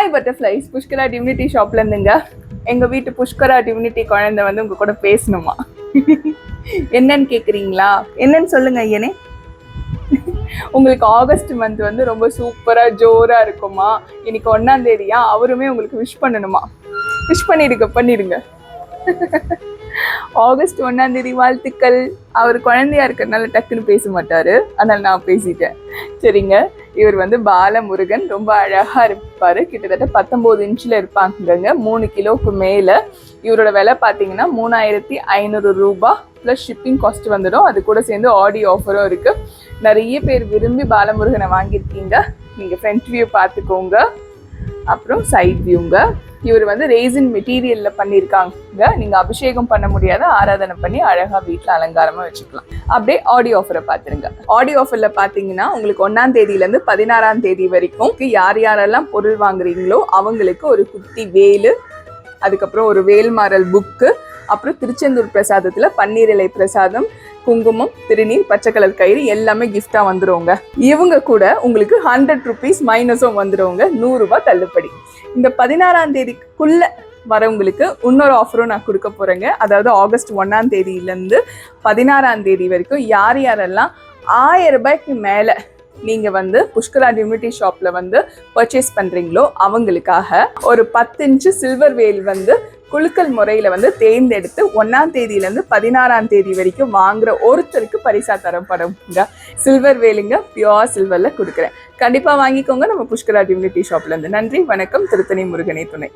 Hi butterflies, Pushkara divinity ஷாப்ல இருந்துங்க. எங்க வீட்டு புஷ்கரா டிவினிட்டி குழந்தை வந்து உங்க கூட பேசணுமா? என்னன்னு கேக்குறீங்களா? என்னன்னு சொல்லுங்க ஐயனே. உங்களுக்கு ஆகஸ்ட் மந்த் வந்து ரொம்ப சூப்பரா ஜோரா இருக்குமா? இன்னைக்கு 1ஆம் தேதியா? அவருமே உங்களுக்கு விஷ் பண்ணணுமா? விஷ் பண்ணிடுங்க. ஆகஸ்ட் 1ஆம் தேதி வாழ்த்துக்கள். அவர் குழந்தையா இருக்கிறதுனால டக்குன்னு பேச மாட்டாரு, அதனால நான் பேசிட்டேன். சரிங்க. இவர் வந்து பாலமுருகன், ரொம்ப அழகா இருப்பாரு. கிட்டத்தட்ட 19 இன்ச்சில் இருப்பாங்க, 3 கிலோக்கு மேல. இவரோட விலை பார்த்தீங்கன்னா 3500 ரூபாய் ப்ளஸ் ஷிப்பிங் காஸ்ட் வந்துடும். அது கூட சேர்ந்து ஆடி ஆஃபரும் இருக்கு. நிறைய பேர் விரும்பி பாலமுருகனை வாங்கியிருக்கீங்க. நீங்க ஃப்ரண்ட் வியூ பார்த்துக்கோங்க, அப்புறம் சைட் வியூங்க. இவர் வந்து ரெய்சின் மெட்டீரியல்ல பண்ணியிருக்காங்க. நீங்க அபிஷேகம் பண்ண முடியாத, ஆராதனை பண்ணி அழகா வீட்டுல அலங்காரமா வச்சுக்கலாம். அப்படியே ஆடி ஆஃபரை பாத்துருங்க. ஆடி ஆஃபர்ல பாத்தீங்கன்னா உங்களுக்கு 1ஆம் தேதியில இருந்து 16ஆம் தேதி வரைக்கும் யார் யாரெல்லாம் பொருள் வாங்குறீங்களோ அவங்களுக்கு ஒரு குட்டி வேலு, அதுக்கப்புறம் ஒரு வேல்மாறல் புக்கு, அப்புறம் திருச்செந்தூர் பிரசாதத்துல பன்னீர் இலை பிரசாதம், குங்குமம், திருநீர், பச்சை கலர் கயிறு எல்லாமே கிஃப்டா வந்துருவாங்க. இவங்க கூட உங்களுக்கு 100 rupees மைனஸும் வந்துருவாங்க, 100 ரூபாய் தள்ளுபடி. இந்த 16ஆம் தேதிக்குள்ள வரவங்களுக்கு இன்னொரு ஆஃபரும் நான் கொடுக்க போறேங்க. அதாவது ஆகஸ்ட் 1ஆம் தேதியிலேருந்து 16ஆம் தேதி வரைக்கும் யார் யாரெல்லாம் 1000 ரூபாய்க்கு மேல நீங்க வந்து புஷ்கரா டிவினிட்டி ஷாப்ல வந்து பர்ச்சேஸ் பண்றீங்களோ அவங்களுக்காக ஒரு 10 இன்ச்சு சில்வர் வேல் வந்து குலுக்கல் முறையில வந்து தேர்ந்தெடுத்து 1ஆம் தேதியிலேருந்து 16ஆம் தேதி வரைக்கும் வாங்குற ஒருத்தருக்கு பரிசா தரப்படுங்க. சில்வர் வேலுங்க, பியோர் சில்வர்ல கொடுக்குறேன். கண்டிப்பா வாங்கிக்கோங்க நம்ம புஷ்கரா டிவினிட்டி ஷாப்ல இருந்து. நன்றி, வணக்கம். திருத்தணி முருகனே துணை.